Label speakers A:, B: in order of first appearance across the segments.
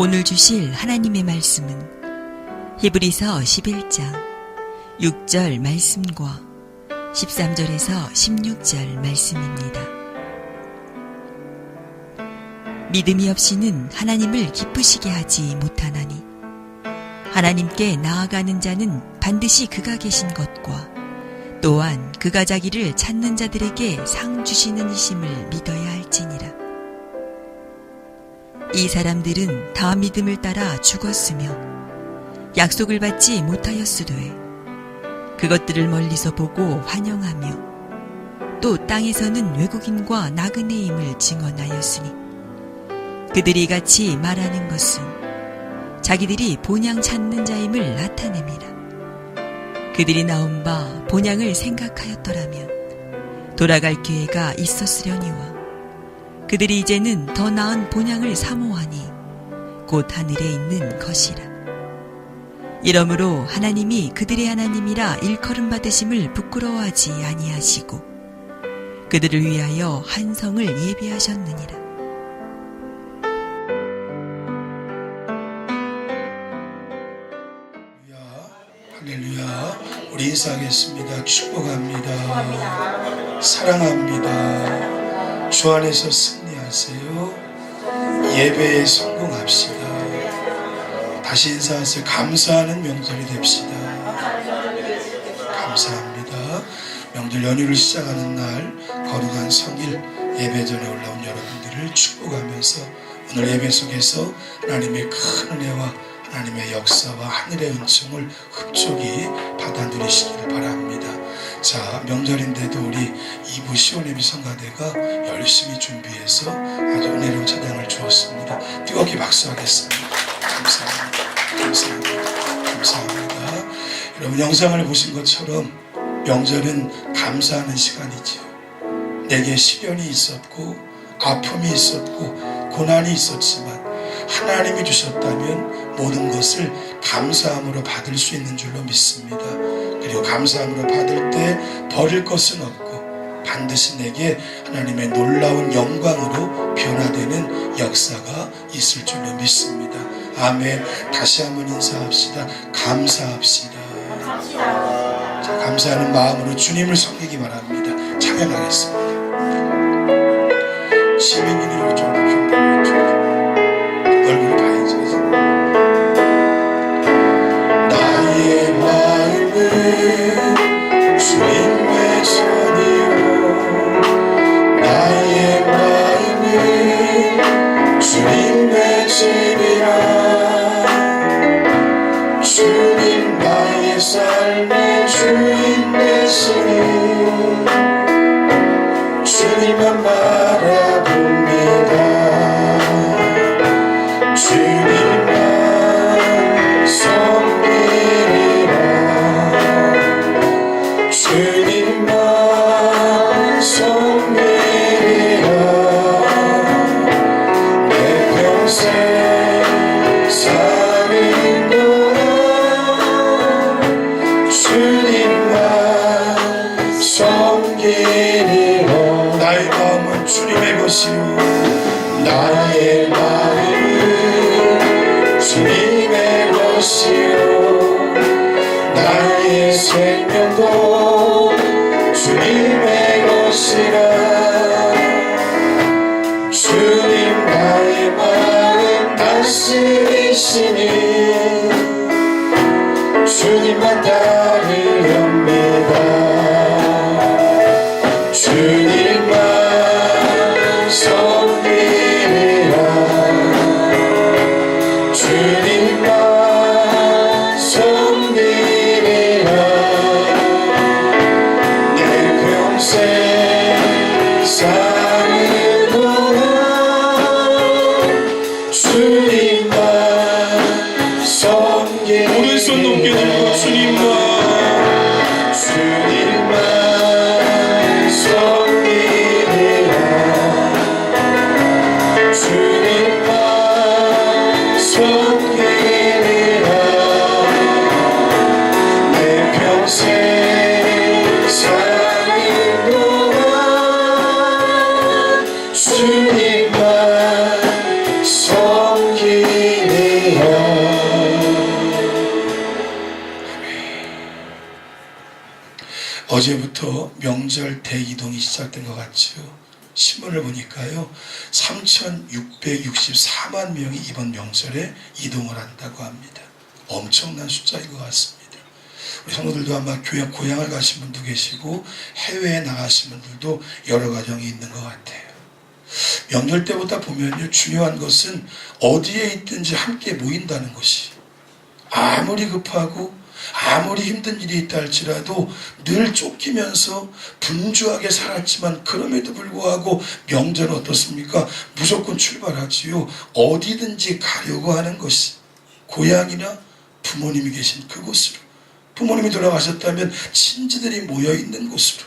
A: 오늘 주실 하나님의 말씀은 히브리서 11장 6절 말씀과 13절에서 16절 말씀입니다. 믿음이 없이는 하나님을 기쁘시게 하지 못하나니 하나님께 나아가는 자는 반드시 그가 계신 것과 또한 그가 자기를 찾는 자들에게 상 주시는 이심을 믿어야 할지니라. 이 사람들은 다 믿음을 따라 죽었으며 약속을 받지 못하였으되 그것들을 멀리서 보고 환영하며 또 땅에서는 외국인과 나그네임을 증언하였으니 그들이 같이 말하는 것은 자기들이 본향 찾는 자임을 나타냅니다. 그들이 나온 바 본향을 생각하였더라면 돌아갈 기회가 있었으려니와 그들이 이제는 더 나은 본향을 사모하니 곧 하늘에 있는 것이라. 이러므로 하나님이 그들의 하나님이라 일컬음 받으심을 부끄러워하지 아니하시고 그들을 위하여 한 성을 예비하셨느니라.
B: 할렐루야. 우리 인사하겠습니다. 축복합니다. 사랑합니다. 주 안에서 승리하세요. 예배에 성공합시다. 다시 인사하세요. 감사하는 명절이 됩시다. 감사합니다. 명절 연휴를 시작하는 날 거룩한 성일 예배 전에 올라온 여러분들을 축복하면서 오늘 예배 속에서 하나님의 큰 은혜와 하나님의 역사와 하늘의 은총을 흡족히 받아 누리시기를 바랍니다. 자, 명절인데도 우리 2부 시온예비 성가대가 열심히 준비해서 아주 은혜로운 찬양을 주었습니다. 뜨겁게 박수하겠습니다. 감사합니다. 감사합니다. 감사합니다. 여러분, 영상을 보신 것처럼 명절은 감사하는 시간이지요. 내게 시련이 있었고 아픔이 있었고 고난이 있었지만 하나님이 주셨다면 모든 것을 감사함으로 받을 수 있는 줄로 믿습니다. 그리고 감사함으로 받을 때 버릴 것은 없고 반드시 내게 하나님의 놀라운 영광으로 변화되는 역사가 있을 줄로 믿습니다. 아멘. 다시 한번 인사합시다. 감사합시다. 자, 감사하는 마음으로 주님을 섬기기 바랍니다. 찬양하겠습니다. 시민이는 좀 얼굴 봐야지. 나의 마음은 주님의 손이요 나의 마음은 주님의 집이라 주님 나의 삶의 주인 되시니 주님만 바라봅니다. 주님만 섬기리라 주님만 섬기리라 내 평생 사는 동안 주님만 섬기리라 나의 마음은 주님의 것이요 나의 마음은 주님의 것이요 나의 생명도 주님의 것이라 주님 나의 마음 다스리시니 주님만 따르렵니다. 주님만 섬기리라 주님만 섬기리라 내 평생 사는 동안 주님만 섬기리라 오른손 높게 들고 주님만 섬기리라 주님만 섬기리라 내 평생 사는 동안 주님만 섬기리라 어제부터 명절 대이동이 시작된 것 같죠. 신문을 보니까요, 3,664만 명이 이번 명절에 이동을 한다고 합니다. 엄청난 숫자인 것 같습니다. 우리 성도들도 아마 고향을 가신 분도 계시고 해외에 나가신 분들도 여러 가정이 있는 것 같아요. 명절 때보다 보면요, 중요한 것은 어디에 있든지 함께 모인다는 것이, 아무리 급하고 아무리 힘든 일이 있다 할지라도 늘 쫓기면서 분주하게 살았지만 그럼에도 불구하고 명절은 어떻습니까? 무조건 출발하지요. 어디든지 가려고 하는 것이, 고향이나 부모님이 계신 그곳으로, 부모님이 돌아가셨다면 친지들이 모여있는 곳으로.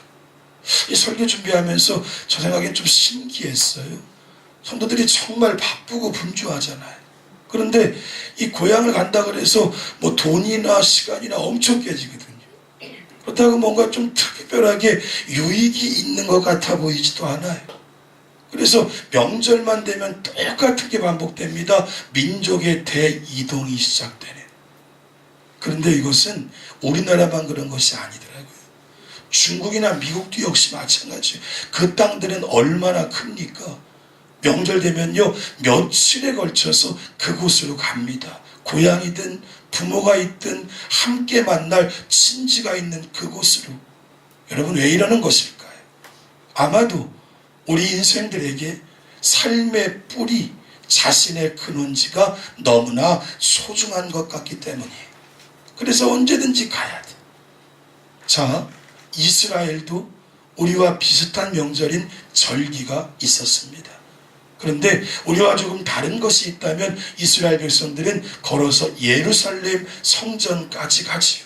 B: 이 설교 준비하면서 저 생각엔 좀 신기했어요. 성도들이 정말 바쁘고 분주하잖아요. 그런데 이 고향을 간다 그래서 뭐 돈이나 시간이나 엄청 깨지거든요. 그렇다고 뭔가 좀 특별하게 유익이 있는 것 같아 보이지도 않아요. 그래서 명절만 되면 똑같은 게 반복됩니다. 민족의 대이동이 시작되는. 그런데 이것은 우리나라만 그런 것이 아니더라고요. 중국이나 미국도 역시 마찬가지예요. 그 땅들은 얼마나 큽니까? 명절 되면요, 며칠에 걸쳐서 그곳으로 갑니다. 고향이든 부모가 있든 함께 만날 친지가 있는 그곳으로. 여러분, 왜 이러는 것일까요? 아마도 우리 인생들에게 삶의 뿌리, 자신의 근원지가 너무나 소중한 것 같기 때문이에요. 그래서 언제든지 가야 돼. 자, 이스라엘도 우리와 비슷한 명절인 절기가 있었습니다. 그런데 우리와 조금 다른 것이 있다면 이스라엘 백성들은 걸어서 예루살렘 성전까지 가지요.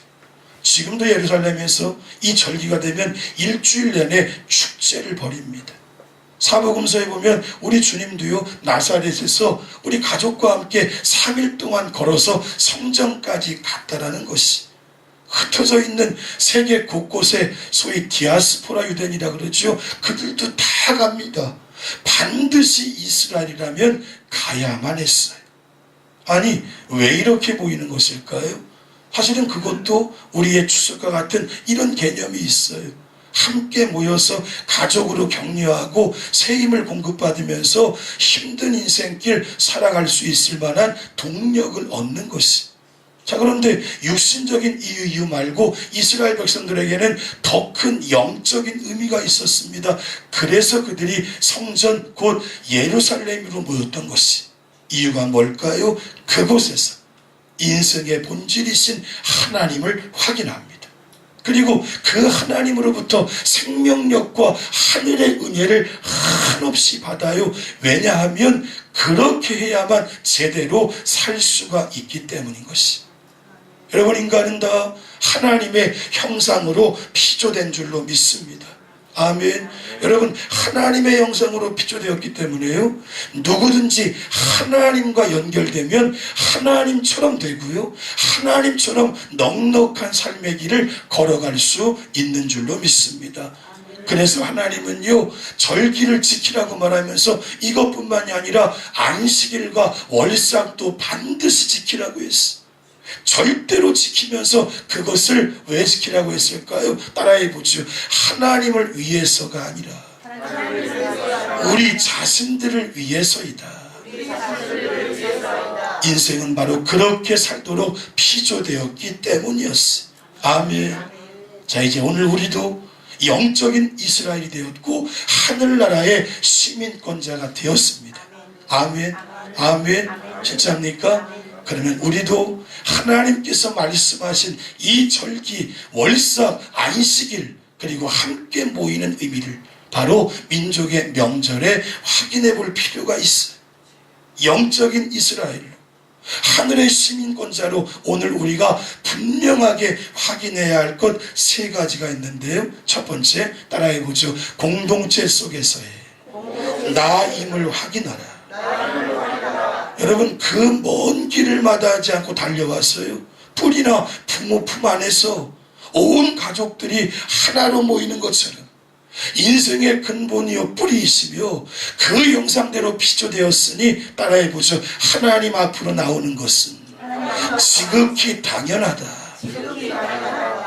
B: 지금도 예루살렘에서 이 절기가 되면 일주일 내내 축제를 벌입니다. 사복음서에 보면 우리 주님도요, 나사렛에서 우리 가족과 함께 3일 동안 걸어서 성전까지 갔다라는 것이, 흩어져 있는 세계 곳곳에 소위 디아스포라 유대인이라 그러죠. 그들도 다 갑니다. 반드시 이스라엘이라면 가야만 했어요. 아니, 왜 이렇게 보이는 것일까요? 사실은 그것도 우리의 추석과 같은 이런 개념이 있어요. 함께 모여서 가족으로 격려하고 새 힘을 공급받으면서 힘든 인생길 살아갈 수 있을 만한 동력을 얻는 것이. 자, 그런데 육신적인 이유 말고 이스라엘 백성들에게는 더 큰 영적인 의미가 있었습니다. 그래서 그들이 성전 곧 예루살렘으로 모였던 것이. 이유가 뭘까요? 그곳에서 인생의 본질이신 하나님을 확인합니다. 그리고 그 하나님으로부터 생명력과 하늘의 은혜를 한없이 받아요. 왜냐하면 그렇게 해야만 제대로 살 수가 있기 때문인 것이. 여러분, 인간은 다 하나님의 형상으로 피조된 줄로 믿습니다. 아멘. 여러분, 하나님의 형상으로 피조되었기 때문에요, 누구든지 하나님과 연결되면 하나님처럼 되고요, 하나님처럼 넉넉한 삶의 길을 걸어갈 수 있는 줄로 믿습니다. 그래서 하나님은요, 절기를 지키라고 말하면서 이것뿐만이 아니라 안식일과 월삭도 반드시 지키라고 했어요. 절대로 지키면서 그것을 왜 지키라고 했을까요? 따라해보죠. 하나님을 위해서가 아니라 우리 자신들을 위해서이다. 인생은 바로 그렇게 살도록 피조되었기 때문이었어요. 아멘. 자, 이제 오늘 우리도 영적인 이스라엘이 되었고 하늘나라의 시민권자가 되었습니다. 아멘. 아멘. 진짜입니까? 그러면 우리도 하나님께서 말씀하신 이 절기, 월삭, 안식일, 그리고 함께 모이는 의미를 바로 민족의 명절에 확인해 볼 필요가 있어요. 영적인 이스라엘로, 하늘의 시민권자로 오늘 우리가 분명하게 확인해야 할 것 세 가지가 있는데요. 첫 번째, 따라해보죠. 공동체 속에서의 나임을 확인하라. 여러분, 그 먼 길을 마다하지 않고 달려왔어요. 뿌리나 부모 품 안에서 온 가족들이 하나로 모이는 것처럼 인생의 근본이요 뿌리이시며 그 형상대로 피조되었으니 따라해보죠. 하나님 앞으로 나오는 것은 지극히 당연하다.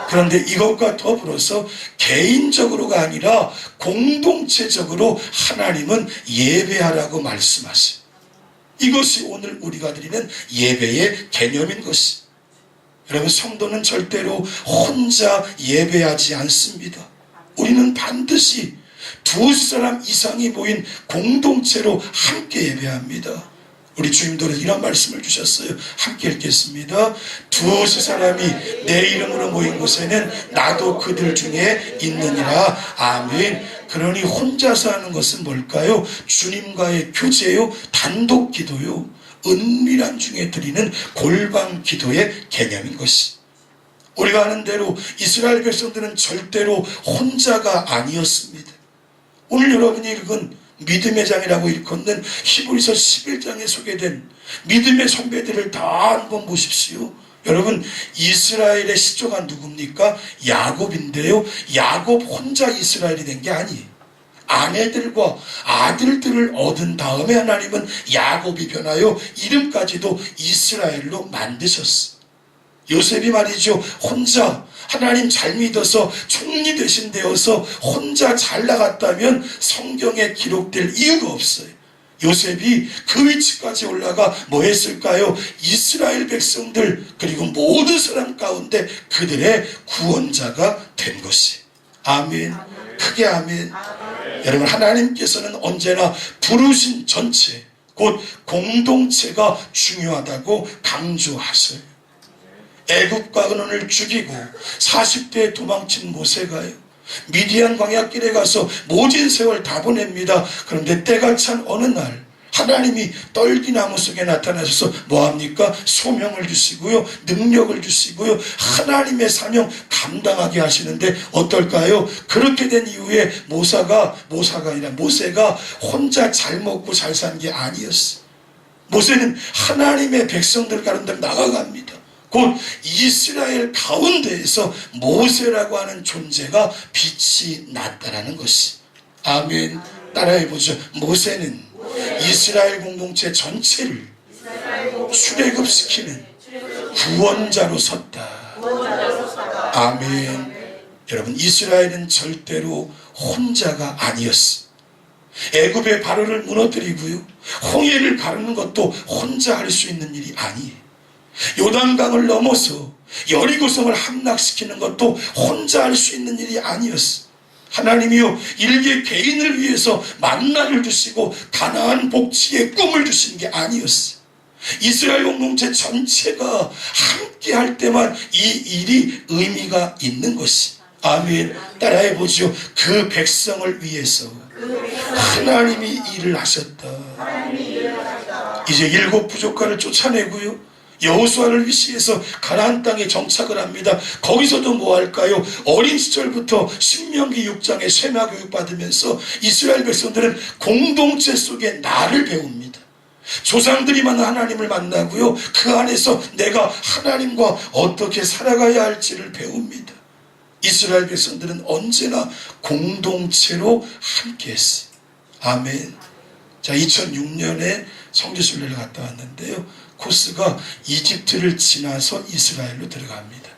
B: 그런데 이것과 더불어서 개인적으로가 아니라 공동체적으로 하나님은 예배하라고 말씀하세요. 이것이 오늘 우리가 드리는 예배의 개념인 것이. 여러분, 성도는 절대로 혼자 예배하지 않습니다. 우리는 반드시 두 사람 이상이 모인 공동체로 함께 예배합니다. 우리 주님도 이런 말씀을 주셨어요. 함께 읽겠습니다. 두세 사람이 내 이름으로 모인 곳에는 나도 그들 중에 있느니라. 아멘. 그러니 혼자서 하는 것은 뭘까요? 주님과의 교제요, 단독 기도요, 은밀한 중에 드리는 골방 기도의 개념인 것이. 우리가 아는 대로 이스라엘 백성들은 절대로 혼자가 아니었습니다. 오늘 여러분이 읽은 믿음의 장이라고 일컫는 히브리서 11장에 소개된 믿음의 선배들을 다 한번 보십시오. 여러분, 이스라엘의 시조가 누굽니까? 야곱인데요, 야곱 혼자 이스라엘이 된 게 아니에요. 아내들과 아들들을 얻은 다음에 하나님은 야곱이 변하여 이름까지도 이스라엘로 만드셨어요. 요셉이 말이죠, 혼자 하나님 잘 믿어서 총리 대신 되어서 혼자 잘 나갔다면 성경에 기록될 이유가 없어요. 요셉이 그 위치까지 올라가 뭐 했을까요? 이스라엘 백성들 그리고 모든 사람 가운데 그들의 구원자가 된 것이. 아멘. 크게 아멘. 여러분, 하나님께서는 언제나 부르신 전체, 곧 공동체가 중요하다고 강조하세요. 애굽과 근원을 죽이고 40대에 도망친 모세가요, 미디안 광야길에 가서 모진 세월 다 보냅니다. 그런데 때가 찬 어느 날 하나님이 떨기나무 속에 나타나셔서 뭐합니까? 소명을 주시고요, 능력을 주시고요, 하나님의 사명 감당하게 하시는데 어떨까요? 그렇게 된 이후에 모세가 혼자 잘 먹고 잘 산 게 아니었어요. 모세는 하나님의 백성들 가운데 나가갑니다. 곧 이스라엘 가운데에서 모세라고 하는 존재가 빛이 났다라는 것이. 아멘. 따라해보죠. 모세는 이스라엘 공동체 전체를 출애굽시키는 구원자로 섰다. 아멘. 여러분, 이스라엘은 절대로 혼자가 아니었어. 애굽의 바로를 무너뜨리고요, 홍해를 가르는 것도 혼자 할 수 있는 일이 아니에요. 요단강을 넘어서 여리고성을 함락시키는 것도 혼자 할 수 있는 일이 아니었어. 하나님이요, 일개 개인을 위해서 만나를 주시고 가나안 복지의 꿈을 주신 게 아니었어. 이스라엘 공동체 전체가 함께 할 때만 이 일이 의미가 있는 것이. 아멘. 따라해보죠. 그 백성을 위해서 하나님이 일을 하셨다. 이제 7 부족가를 쫓아내고요, 여호수아를 위시해서 가나안 땅에 정착을 합니다. 거기서도 뭐 할까요? 어린 시절부터 신명기 6장에 쉐마 교육 받으면서 이스라엘 백성들은 공동체 속에 나를 배웁니다. 조상들이만 하나님을 만나고요, 그 안에서 내가 하나님과 어떻게 살아가야 할지를 배웁니다. 이스라엘 백성들은 언제나 공동체로 함께했어요. 아멘. 자, 2006년에 성지순례를 갔다 왔는데요, 코스가 이집트를 지나서 이스라엘로 들어갑니다.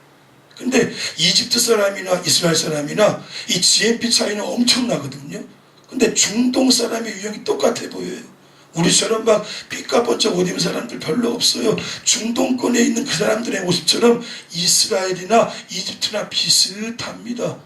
B: 근데 이집트 사람이나 이스라엘 사람이나 이 GNP 차이는 엄청나거든요. 근데 중동 사람의 유형이 똑같아 보여요. 우리처럼 막 삐까번쩍 옷 입은 사람들 별로 없어요. 중동권에 있는 그 사람들의 모습처럼 이스라엘이나 이집트나 비슷합니다.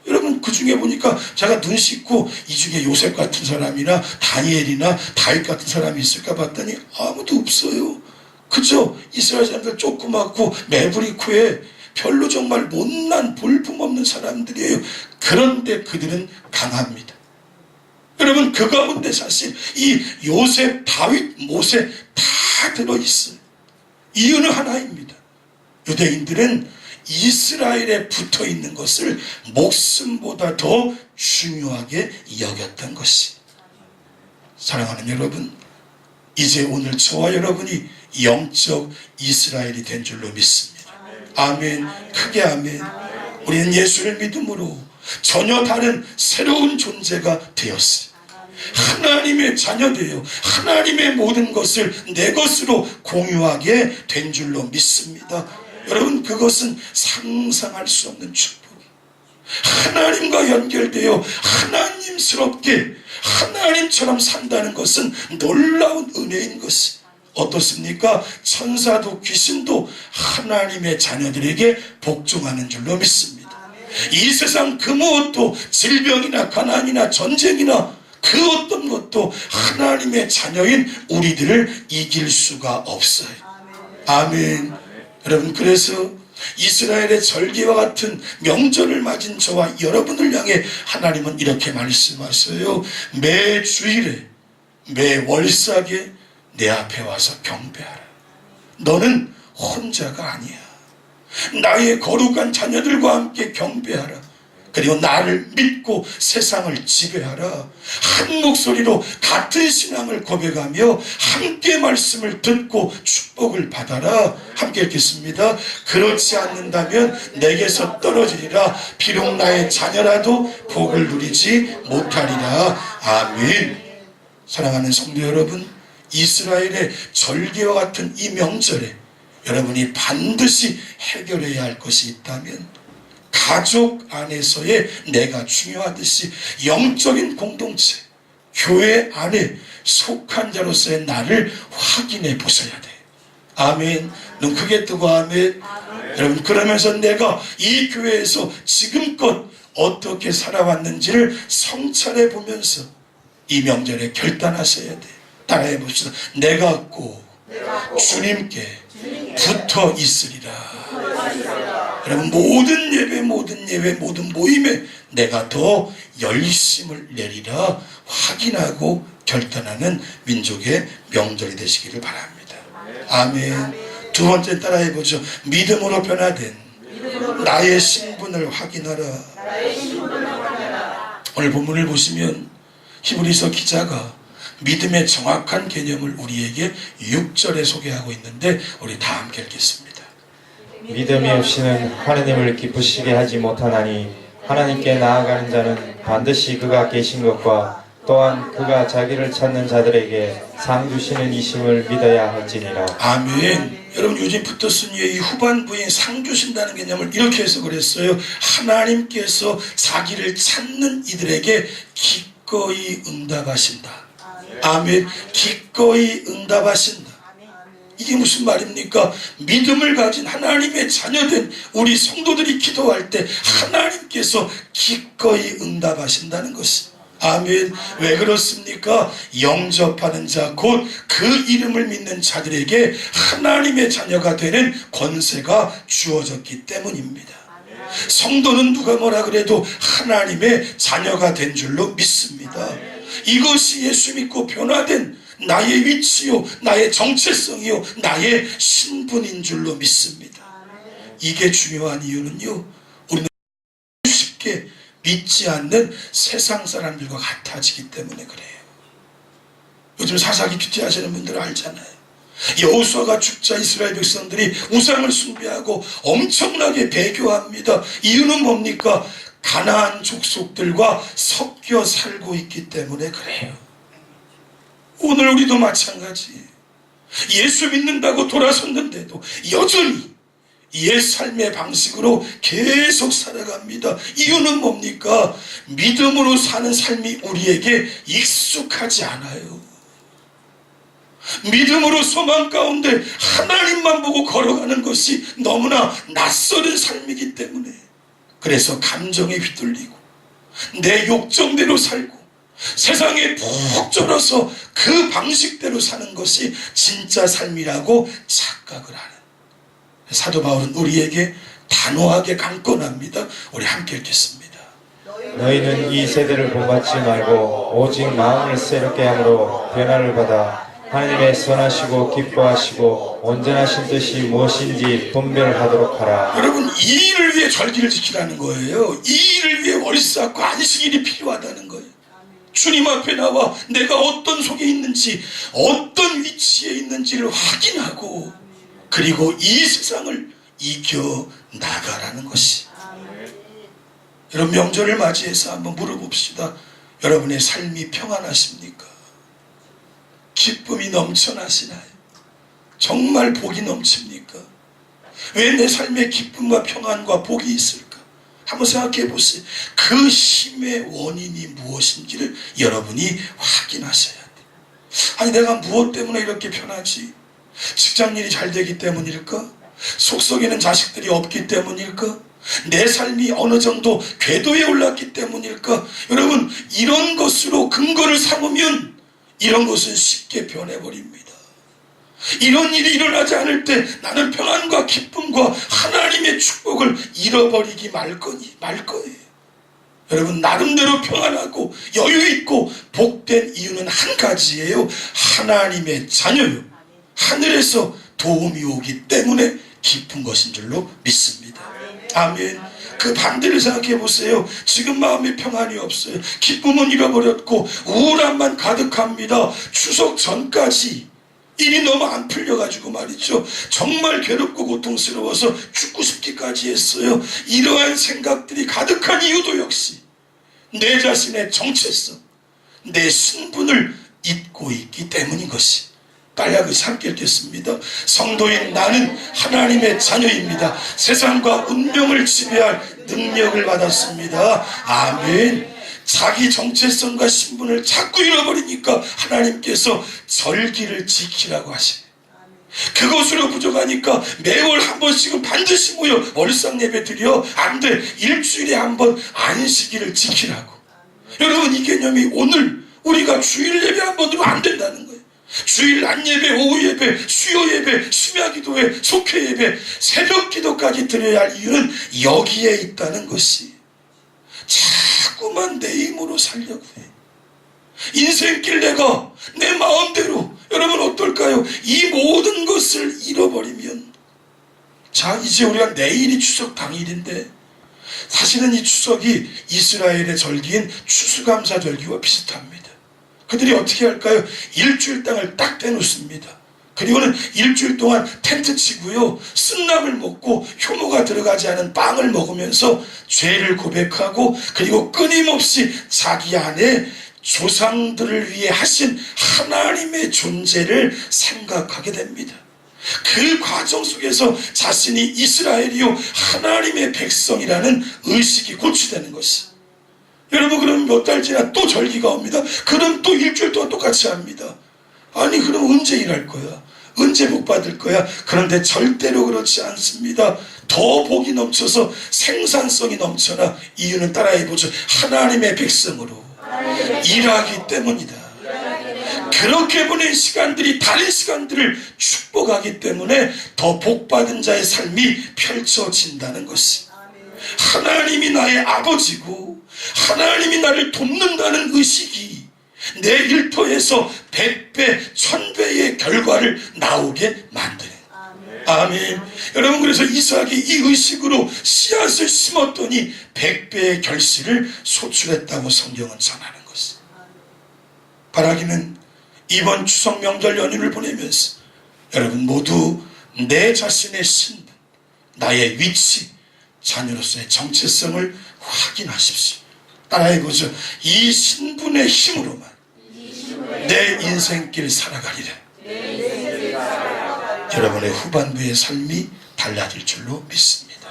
B: 여러분, 그 중에 보니까 제가 눈 씻고 이 중에 요셉 같은 사람이나 다니엘이나 다윗 같은 사람이 있을까 봤더니 아무도 없어요. 그죠? 이스라엘 사람들 조그맣고 매부리코에 별로 정말 못난 볼품없는 사람들이에요. 그런데 그들은 강합니다. 여러분, 그 가운데 사실 이 요셉, 다윗, 모세 다 들어있어요. 이유는 하나입니다. 유대인들은 이스라엘에 붙어있는 것을 목숨보다 더 중요하게 여겼던 것이. 사랑하는 여러분, 이제 오늘 저와 여러분이 영적 이스라엘이 된 줄로 믿습니다. 아멘. 크게 아멘. 우리는 예수를 믿음으로 전혀 다른 새로운 존재가 되었어요. 하나님의 자녀되어 하나님의 모든 것을 내 것으로 공유하게 된 줄로 믿습니다. 여러분, 그것은 상상할 수 없는 축복이, 하나님과 연결되어 하나님스럽게 하나님처럼 산다는 것은 놀라운 은혜인 것이 어떻습니까? 천사도 귀신도 하나님의 자녀들에게 복종하는 줄로 믿습니다. 이 세상 그 무엇도, 질병이나 가난이나 전쟁이나 그 어떤 것도 하나님의 자녀인 우리들을 이길 수가 없어요. 아멘. 여러분, 그래서 이스라엘의 절기와 같은 명절을 맞은 저와 여러분을 향해 하나님은 이렇게 말씀하세요. 매 주일에, 매 월삭에 내 앞에 와서 경배하라. 너는 혼자가 아니야. 나의 거룩한 자녀들과 함께 경배하라. 그리고 나를 믿고 세상을 지배하라. 한 목소리로 같은 신앙을 고백하며 함께 말씀을 듣고 축복을 받아라. 함께 읽겠습니다. 그렇지 않는다면 내게서 떨어지리라. 비록 나의 자녀라도 복을 누리지 못하리라. 아멘. 사랑하는 성도 여러분, 이스라엘의 절기와 같은 이 명절에 여러분이 반드시 해결해야 할 것이 있다면 가족 안에서의 내가 중요하듯이 영적인 공동체, 교회 안에 속한 자로서의 나를 확인해 보셔야 돼. 아멘. 눈 크게 뜨고 아멘. 여러분, 그러면서 내가 이 교회에서 지금껏 어떻게 살아왔는지를 성찰해 보면서 이 명절에 결단하셔야 돼. 따라해 봅시다. 내가 꼭 주님께 붙어 있으리라. 여러분, 모든 예배, 모든 모임에 내가 더 열심을 내리라 확인하고 결단하는 민족의 명절이 되시기를 바랍니다. 아멘. 두 번째 따라해보죠. 믿음으로 변화된 나의 신분을 확인하라. 오늘 본문을 보시면 히브리서 기자가 믿음의 정확한 개념을 우리에게 6절에 소개하고 있는데 우리 다 함께 읽겠습니다.
C: 믿음이 없이는 하느님을 기쁘시게 하지 못하나니 하나님께 나아가는 자는 반드시 그가 계신 것과 또한 그가 자기를 찾는 자들에게 상 주시는 이심을 믿어야 할지니라.
B: 아멘. 여러분, 요즘 붙었으니 이 후반부에 상 주신다는 개념을 이렇게 해석을 했어요. 하나님께서 자기를 찾는 이들에게 기꺼이 응답하신다. 아멘. 기꺼이 응답하신다. 이게 무슨 말입니까? 믿음을 가진 하나님의 자녀된 우리 성도들이 기도할 때 하나님께서 기꺼이 응답하신다는 것이. 아멘. 왜 그렇습니까? 영접하는 자, 곧 그 이름을 믿는 자들에게 하나님의 자녀가 되는 권세가 주어졌기 때문입니다. 성도는 누가 뭐라 그래도 하나님의 자녀가 된 줄로 믿습니다. 이것이 예수 믿고 변화된 나의 위치요, 나의 정체성이요, 나의 신분인 줄로 믿습니다. 이게 중요한 이유는요, 우리는 쉽게 믿지 않는 세상 사람들과 같아지기 때문에 그래요. 요즘 사사기 큐티하시는 분들 알잖아요. 여호수아가 죽자 이스라엘 백성들이 우상을 숭배하고 엄청나게 배교합니다. 이유는 뭡니까? 가나안 족속들과 섞여 살고 있기 때문에 그래요. 오늘 우리도 마찬가지. 예수 믿는다고 돌아섰는데도 여전히 옛 삶의 방식으로 계속 살아갑니다. 이유는 뭡니까? 믿음으로 사는 삶이 우리에게 익숙하지 않아요. 믿음으로 소망 가운데 하나님만 보고 걸어가는 것이 너무나 낯설은 삶이기 때문에, 그래서 감정에 휘둘리고 내 욕정대로 살고 세상에 푹 쩔어서 그 방식대로 사는 것이 진짜 삶이라고 착각을 하는 사도 바울은 우리에게 단호하게 강권합니다. 우리 함께 읽겠습니다.
C: 너희는 이 세대를 본받지 말고 오직 마음을 새롭게 함으로 변화를 받아 하나님의 선하시고 기뻐하시고 온전하신 뜻이 무엇인지 분별하도록 하라.
B: 여러분, 이 일을 위해 절기를 지키라는 거예요. 이 일을 위해 월삭과 안식일이 필요하다는 거예요. 주님 앞에 나와 내가 어떤 속에 있는지, 어떤 위치에 있는지를 확인하고, 그리고 이 세상을 이겨 나가라는 것이. 여러분, 명절을 맞이해서 한번 물어봅시다. 여러분의 삶이 평안하십니까? 기쁨이 넘쳐나시나요? 정말 복이 넘칩니까? 왜 내 삶에 기쁨과 평안과 복이 있을까? 한번 생각해 보세요. 그 힘의 원인이 무엇인지를 여러분이 확인하셔야 돼요. 아니 내가 무엇 때문에 이렇게 편하지? 직장일이 잘 되기 때문일까? 속썩이는 자식들이 없기 때문일까? 내 삶이 어느 정도 궤도에 올랐기 때문일까? 여러분 이런 것으로 근거를 삼으면 이런 것은 쉽게 변해버립니다. 이런 일이 일어나지 않을 때 나는 평안과 기쁨과 하나님의 축복을 잃어버리기 말 거예요. 여러분 나름대로 평안하고 여유있고 복된 이유는 한 가지예요. 하나님의 자녀요. 하늘에서 도움이 오기 때문에 기쁜 것인 줄로 믿습니다. 아멘. 그 반대를 생각해 보세요. 지금 마음에 평안이 없어요. 기쁨은 잃어버렸고 우울함만 가득합니다. 추석 전까지 일이 너무 안 풀려가지고 말이죠. 정말 괴롭고 고통스러워서 죽고 싶기까지 했어요. 이러한 생각들이 가득한 이유도 역시 내 자신의 정체성, 내 신분을 잊고 있기 때문인 것이. 딸약을 함께 읽겠습니다. 성도인 나는 하나님의 자녀입니다. 세상과 운명을 지배할 능력을 받았습니다. 아멘. 자기 정체성과 신분을 자꾸 잃어버리니까 하나님께서 절기를 지키라고 하시네. 그것으로 부족하니까 매월 한 번씩은 반드시 모여 월상 예배 드려. 안 돼. 일주일에 한 번 안식일을 지키라고. 여러분 이 개념이 오늘 우리가 주일 예배 한 번으로 안 된다는 거예요. 주일 낮 예배, 오후 예배, 수요 예배, 심야 기도회, 속회 예배, 새벽 기도까지 드려야 할 이유는 여기에 있다는 것이. 자꾸만 내 힘으로 살려고 해. 인생길 내가 내 마음대로. 여러분 어떨까요? 이 모든 것을 잃어버리면, 자 이제 우리가 내일이 추석 당일인데 사실은 이 추석이 이스라엘의 절기인 추수감사절기와 비슷합니다. 그들이 어떻게 할까요? 일주일 땅을 딱 떼놓습니다. 그리고는 일주일 동안 텐트 치고요, 쓴나물 먹고 효모가 들어가지 않은 빵을 먹으면서 죄를 고백하고, 그리고 끊임없이 자기 안에 조상들을 위해 하신 하나님의 존재를 생각하게 됩니다. 그 과정 속에서 자신이 이스라엘이요 하나님의 백성이라는 의식이 고취되는 것이. 여러분 그럼 몇 달 지나 또 절기가 옵니다. 그럼 또 일주일 동안 똑같이 합니다. 아니 그럼 언제 일할 거야? 언제 복 받을 거야? 그런데 절대로 그렇지 않습니다. 더 복이 넘쳐서 생산성이 넘쳐나. 이유는 따라해보죠. 하나님의 백성으로 일하기 때문이다. 그렇게 보낸 시간들이 다른 시간들을 축복하기 때문에 더 복받은 자의 삶이 펼쳐진다는 것이. 하나님이 나의 아버지고 하나님이 나를 돕는다는 의식이 내 일터에서 100배, 1000배의 결과를 나오게 만드는. 아멘. 여러분 그래서 이삭이 이 의식으로 씨앗을 심었더니 100배의 결실을 소출했다고 성경은 전하는 것이. 바라기는 이번 추석 명절 연휴를 보내면서 여러분 모두 내 자신의 신분, 나의 위치, 자녀로서의 정체성을 확인하십시오. 따라해보죠. 이 신분의 힘으로만 내 인생길 살아가리라. 여러분의 후반부의 삶이 달라질 줄로 믿습니다.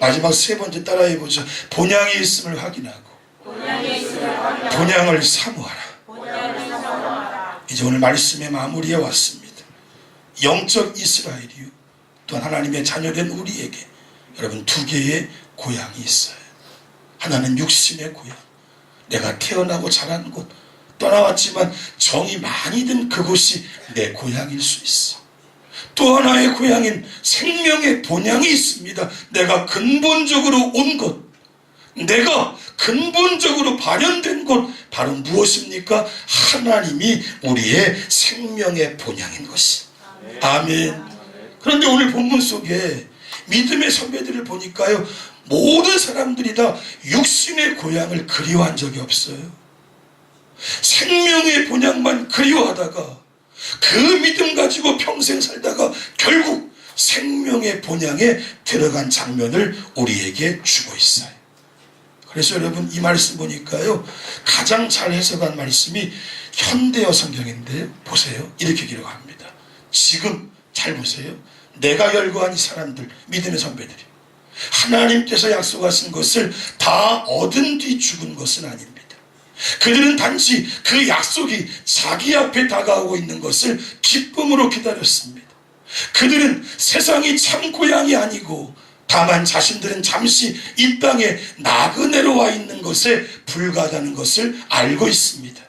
B: 마지막 세 번째 따라해보죠. 본향이 있음을 확인하고 본향을 사모하라. 이제 오늘 말씀의 마무리에 왔습니다. 영적 이스라엘이요 또한 하나님의 자녀된 우리에게 여러분 두 개의 고향이 있어요. 하나는 육신의 고향, 내가 태어나고 자란 곳, 떠나왔지만 정이 많이 든 그곳이 내 고향일 수 있어. 또 하나의 고향인 생명의 본향이 있습니다. 내가 근본적으로 온 곳, 내가 근본적으로 발현된 곳, 바로 무엇입니까? 하나님이 우리의 생명의 본향인 것이. 아멘. 그런데 오늘 본문 속에 믿음의 선배들을 보니까요, 모든 사람들이 다 육신의 고향을 그리워한 적이 없어요. 생명의 본향만 그리워하다가 그 믿음 가지고 평생 살다가 결국 생명의 본향에 들어간 장면을 우리에게 주고 있어요. 그래서 여러분 이 말씀 보니까요, 가장 잘 해석한 말씀이 현대어 성경인데 보세요. 이렇게 기록합니다. 지금 잘 보세요. 내가 열거한 이 사람들, 믿음의 선배들이 하나님께서 약속하신 것을 다 얻은 뒤 죽은 것은 아닙니다. 그들은 단지 그 약속이 자기 앞에 다가오고 있는 것을 기쁨으로 기다렸습니다. 그들은 세상이 참 고향이 아니고 다만 자신들은 잠시 이 땅에 나그네로 와 있는 것에 불과하다는 것을 알고 있습니다.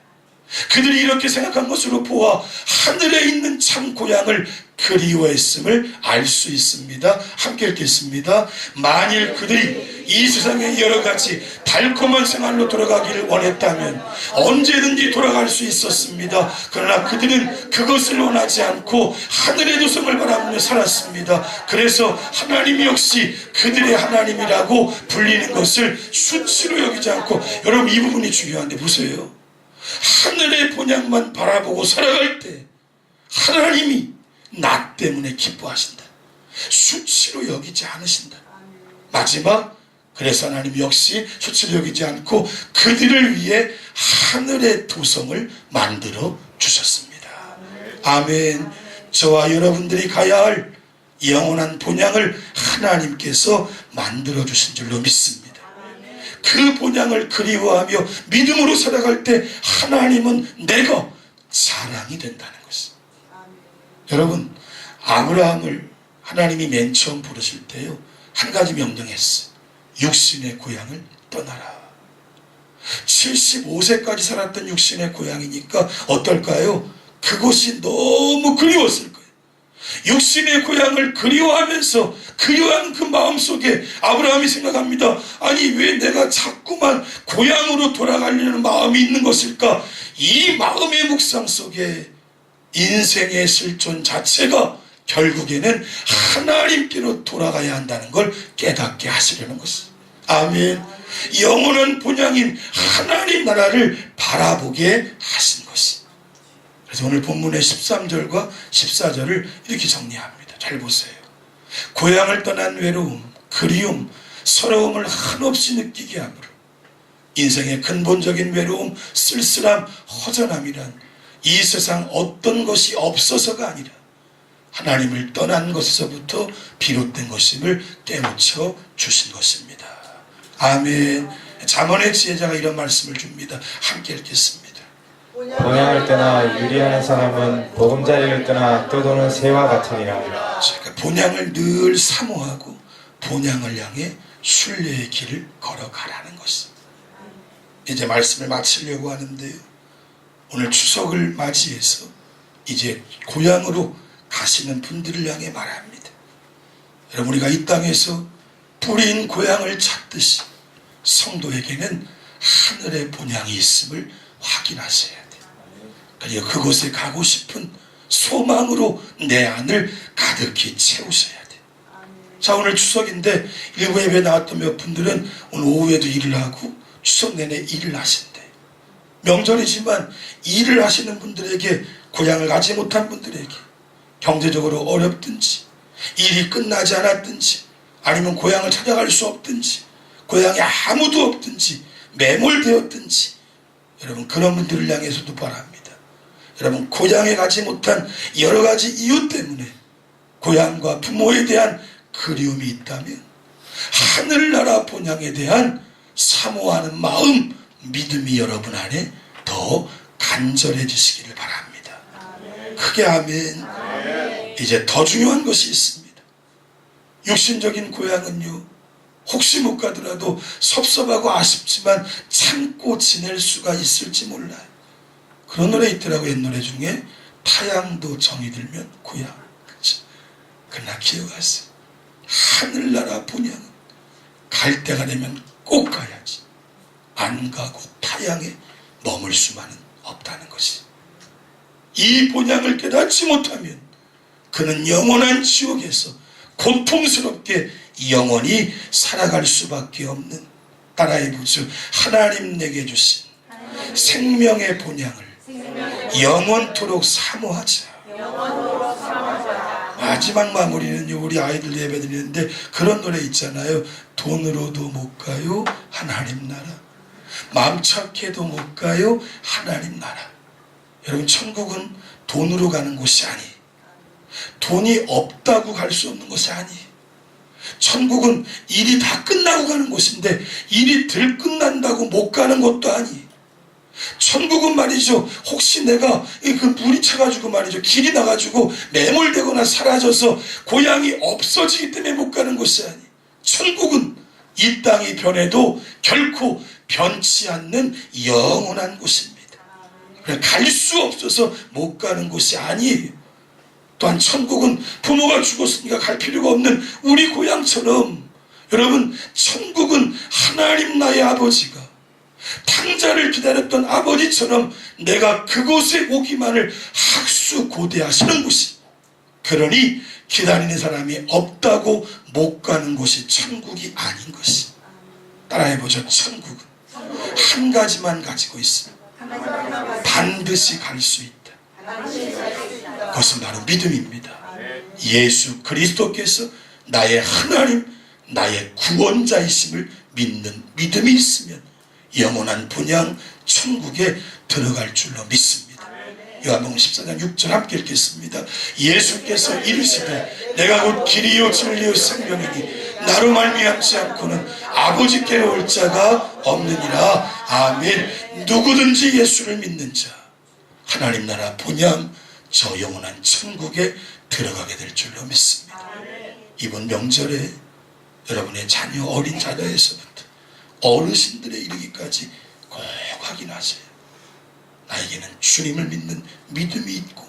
B: 그들이 이렇게 생각한 것으로 보아 하늘에 있는 참 고향을 그리워했음을 알 수 있습니다. 함께 읽겠습니다. 만일 그들이 이 세상의 여러 가지 달콤한 생활로 돌아가기를 원했다면 언제든지 돌아갈 수 있었습니다. 그러나 그들은 그것을 원하지 않고 하늘의 도성을 바라보며 살았습니다. 그래서 하나님 역시 그들의 하나님이라고 불리는 것을 수치로 여기지 않고, 여러분 이 부분이 중요한데 보세요. 하늘의 본향만 바라보고 살아갈 때 하나님이 나 때문에 기뻐하신다. 수치로 여기지 않으신다. 마지막, 그래서 하나님 역시 수치로 여기지 않고 그들을 위해 하늘의 도성을 만들어 주셨습니다. 아멘. 저와 여러분들이 가야 할 영원한 본향을 하나님께서 만들어 주신 줄로 믿습니다. 그 본향을 그리워하며 믿음으로 살아갈 때 하나님은 내가 자랑이 된다는 것입니다. 여러분, 아브라함을 하나님이 맨 처음 부르실 때요, 한 가지 명령했어요. 육신의 고향을 떠나라. 75세까지 살았던 육신의 고향이니까 어떨까요? 그곳이 너무 그리웠을 거예요. 육신의 고향을 그리워하면서 그리워하는 그 마음속에 아브라함이 생각합니다. 아니, 왜 내가 자꾸만 고향으로 돌아가려는 마음이 있는 것일까? 이 마음의 묵상 속에 인생의 실존 자체가 결국에는 하나님께로 돌아가야 한다는 걸 깨닫게 하시려는 것입니다. 아멘. 영원한 본향인 하나님 나라를 바라보게 하신 것입니다. 그래서 오늘 본문의 13절과 14절을 이렇게 정리합니다. 잘 보세요. 고향을 떠난 외로움, 그리움, 서러움을 한없이 느끼게 하므로 인생의 근본적인 외로움, 쓸쓸함, 허전함이란 이 세상 어떤 것이 없어서가 아니라 하나님을 떠난 것에서부터 비롯된 것임을 깨우쳐 주신 것입니다. 아멘. 잠언의 지혜자가 이런 말씀을 줍니다. 함께 읽겠습니다.
C: 본향을 떠나 유리하는 사람은 보금자리를 떠나 떠도는 새와 같으니라.
B: 제가 본향을 늘 사모하고 본향을 향해 순례의 길을 걸어가라는 것입니다. 이제 말씀을 마치려고 하는데요, 오늘 추석을 맞이해서 이제 고향으로 가시는 분들을 향해 말합니다. 여러분, 우리가 이 땅에서 뿌린 고향을 찾듯이 성도에게는 하늘의 본향이 있음을 확인하셔야 돼요. 그리고 그곳에 가고 싶은 소망으로 내 안을 가득히 채우셔야 돼요. 자, 오늘 추석인데 일부 예배 나왔던 몇 분들은 오늘 오후에도 일을 하고 추석 내내 일을 하신대요. 명절이지만 일을 하시는 분들에게, 고향을 가지 못한 분들에게 경제적으로 어렵든지 일이 끝나지 않았든지 아니면 고향을 찾아갈 수 없든지 고향에 아무도 없든지 매몰되었든지, 여러분 그런 분들을 향해서도 바랍니다. 여러분, 고향에 가지 못한 여러 가지 이유 때문에 고향과 부모에 대한 그리움이 있다면 하늘나라 본향에 대한 사모하는 마음, 믿음이 여러분 안에 더 간절해지시기를 바랍니다. 크게 아멘. 이제 더 중요한 것이 있습니다. 육신적인 고향은요, 혹시 못 가더라도 섭섭하고 아쉽지만 참고 지낼 수가 있을지 몰라요. 그런 노래 있더라고요. 옛 노래 중에 타향도 정이 들면 고향. 그렇죠? 그러나 기억하세요. 하늘나라 본향은 갈 때가 되면 꼭 가야지. 안 가고 타향에 머물 수만은 없다는 것이. 이 본향을 깨닫지 못하면 그는 영원한 지옥에서 고통스럽게 영원히 살아갈 수밖에 없는, 따라해보죠. 하나님 내게 주신 생명의 본향을 영원토록 사모하자. 마지막 마무리는요, 우리 아이들 예배 드리는데 그런 노래 있잖아요. 돈으로도 못 가요 하나님 나라, 마음 착해도 못 가요 하나님 나라. 여러분, 천국은 돈으로 가는 곳이 아니에요. 돈이 없다고 갈 수 없는 것이 아니에요. 천국은 일이 다 끝나고 가는 곳인데 일이 덜 끝난다고 못 가는 것도 아니에요. 천국은 말이죠, 혹시 내가 그 물이 차가지고 말이죠, 길이 나가지고 매몰되거나 사라져서 고향이 없어지기 때문에 못 가는 곳이 아니에요. 천국은 이 땅이 변해도 결코 변치 않는 영원한 곳입니다. 갈 수 없어서 못 가는 곳이 아니에요. 또한 천국은 부모가 죽었으니까 갈 필요가 없는 우리 고향처럼, 여러분, 천국은 하나님 나의 아버지가 탕자를 기다렸던 아버지처럼 내가 그곳에 오기만을 학수고대하시는 곳이, 그러니 기다리는 사람이 없다고 못 가는 곳이 천국이 아닌 것이. 따라해보죠. 천국은 한 가지만 가지고 있습니다. 반드시 갈 수 있다. 그것은 바로 믿음입니다. 예수 그리스도께서 나의 하나님, 나의 구원자이심을 믿는 믿음이 있으면 영원한 분양 천국에 들어갈 줄로 믿습니다. 요한복음 14장 6절 함께 읽겠습니다. 예수께서 이르시되 내가 곧 길이요 진리요 생명이니 나로 말미암지 않고는 아버지께로 올 자가 없느니라. 아멘. 누구든지 예수를 믿는 자 하나님 나라 본향 저 영원한 천국에 들어가게 될 줄로 믿습니다. 이번 명절에 여러분의 자녀, 어린 자녀에서부터 어르신들에 이르기까지 꼭 확인하세요. 나에게는 주님을 믿는 믿음이 있고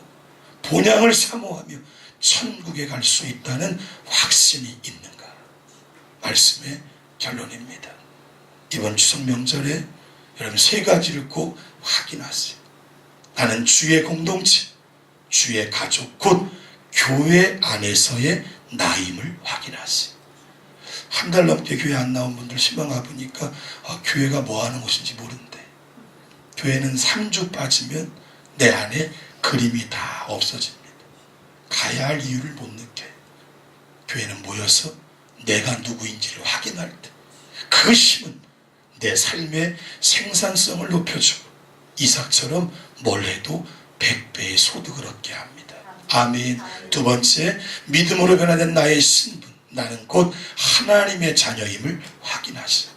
B: 본향을 사모하며 천국에 갈 수 있다는 확신이 있는가? 말씀의 결론입니다. 이번 추석 명절에 여러분 세 가지를 꼭 확인하세요. 나는 주의 공동체, 주의 가족, 곧 교회 안에서의 나임을 확인하세요. 한 달 넘게 교회 안 나온 분들 신방 와보니까 교회가 뭐 하는 곳인지 모른대. 교회는 3주 빠지면 내 안에 그림이 다 없어집니다. 가야 할 이유를 못 느껴요. 교회는 모여서 내가 누구인지를 확인할 때 그 힘은 내 삶의 생산성을 높여주고 이삭처럼 뭘 해도 100배의 소득을 얻게 합니다. 아멘. 두 번째, 믿음으로 변화된 나의 신분, 나는 곧 하나님의 자녀임을 확인하시오.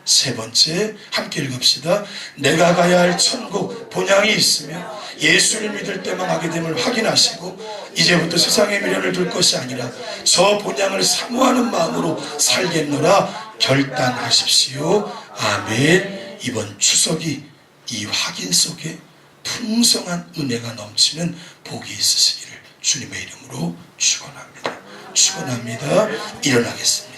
B: 세 번째, 함께 읽읍시다. 내가 가야 할 천국 본향이 있으며 예수를 믿을 때만 가게 됨을 확인하시고 이제부터 세상의 미련을 둘 것이 아니라 저 본향을 사모하는 마음으로 살겠노라 결단하십시오. 아멘. 이번 추석이 이 확인 속에 풍성한 은혜가 넘치는 복이 있으시기를 주님의 이름으로 축원합니다. 축원합니다. 일어나겠습니다.